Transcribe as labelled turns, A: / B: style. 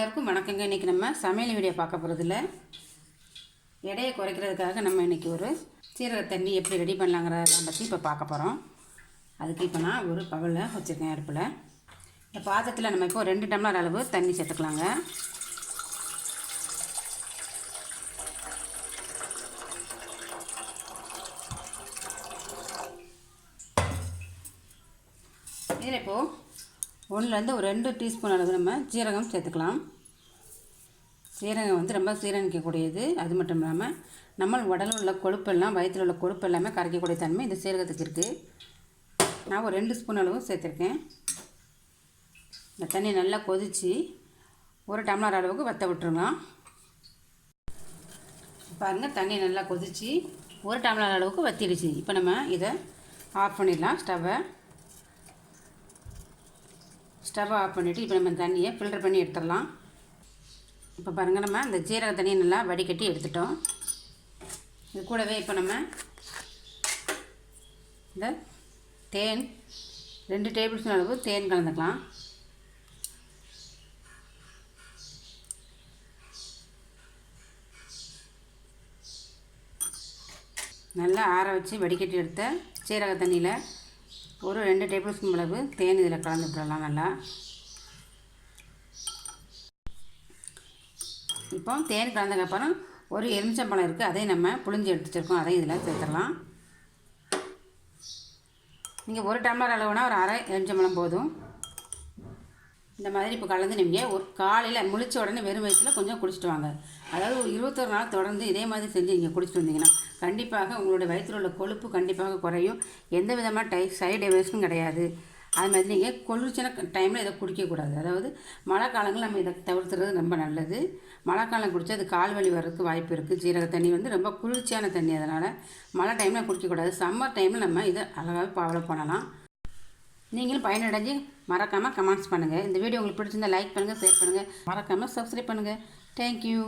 A: எல்லாருக்கும் வணக்கங்க. இன்றைக்கி நம்ம சமையல் வீடியோ பார்க்க போகிறதில்ல. எடையை குறைக்கிறதுக்காக நம்ம இன்றைக்கி ஒரு சீரக தண்ணி எப்படி ரெடி பண்ணலாங்கிறத பற்றி இப்போ பார்க்க போகிறோம். அதுக்கு இப்போ நான் ஒரு பவுலில் வச்சுருக்கேன் அடுப்பில். இந்த பாத்திரத்தில் நம்ம இப்போ 2 டம்ளர் அளவு தண்ணி சேர்த்துக்கலாங்க. இதில் இப்போது 1லேருந்து ஒரு 2 டீஸ்பூன் அளவு நம்ம சீரகம் சேர்த்துக்கலாம். சீரகம் வந்து ரொம்ப சீரணிக்கக்கூடியது. அது மட்டும் இல்லாமல் நம்ம உடலில் உள்ள கொழுப்பெல்லாம், வயிற்றில் உள்ள கொழுப்பு எல்லாமே கரைக்கக்கூடிய தன்மை இந்த சீரகத்துக்கு இருக்குது. நான் ஒரு 2 ஸ்பூன் அளவு சேர்த்துருக்கேன். இந்த தண்ணி நல்லா கொதித்து 1 டம்ளர் அளவுக்கு வற்ற விட்டுருலாம். பாருங்கள், தண்ணி நல்லா கொதித்து 1 டம்ளர் அளவுக்கு வற்றிடுச்சு. இப்போ நம்ம இதை ஆஃப் பண்ணிடலாம். ஸ்டவ்வை ஆஃப் பண்ணிவிட்டு இப்போ நம்ம தண்ணியை ஃபில்டர் பண்ணி எடுத்துடலாம். இப்போ பாருங்கள், நம்ம இந்த ஜீரக தண்ணியை நல்லா வடிகட்டி எடுத்துட்டோம். இது கூடவே இப்போ நம்ம இந்த தேன் 2 டேபிள் ஸ்பூன் அளவு தேன் கலந்துக்கலாம். நல்லா ஆற வச்சு வடிகட்டி எடுத்த சீரக தண்ணியில் ஒரு 2 டேபிள் ஸ்பூன் அளவு தேன் இதில் கலந்து விட்டுடலாம். நல்லா இப்போ தேன் கலந்ததுக்கப்புறம் ஒரு எலுமிச்சம்பழம் இருக்குது, அதையும் நம்ம புழிஞ்சு எடுத்து வச்சுருக்கோம். அதையும் இதில் சேர்த்துடலாம். நீங்கள் 1 டம்ளர் அளவுனா ஒரு அரை எலுமிச்சம்பழம் போதும். இந்த மாதிரி இப்போ கலந்து நீங்கள் ஒரு காலையில் முழிச்ச உடனே வெறும் வயிற்றில் கொஞ்சம் குடிச்சிட்டு வாங்க. அதாவது ஒரு 21 நாள் தொடர்ந்து இதே மாதிரி செஞ்சு நீங்கள் குடிச்சிட்டு வந்தீங்கன்னா கண்டிப்பாக உங்களுடைய வயிற்றில் உள்ள கொழுப்பு கண்டிப்பாக குறையும். எந்த விதமான சைடு எஃபெக்ட்ஸும் கிடையாது. அது மாதிரி நீங்கள் குளிர்ச்சியான டைமில் இதை குடிக்கக்கூடாது. அதாவது மழை காலங்கள் நம்ம இதை தவிர்த்துறது ரொம்ப நல்லது. மழை காலம் குடித்தா அது கால் வலி வர்றதுக்கு வாய்ப்பு இருக்குது. சீரக தண்ணி வந்து ரொம்ப குளிர்ச்சியான தண்ணி, அதனால் மழை டைமில் குடிக்கக்கூடாது. சம்மர் டைமில் நம்ம இதை அழகாக ஃபாலோ பண்ணலாம். நீங்களும் பயனடைஞ்சு மறக்காமல் கமெண்ட்ஸ் பண்ணுங்கள். இந்த வீடியோ உங்களுக்கு பிடிச்சிருந்தால் லைக் பண்ணுங்கள், ஷேர் பண்ணுங்கள், மறக்காமல் சப்ஸ்கிரைப் பண்ணுங்கள். தேங்க்யூ.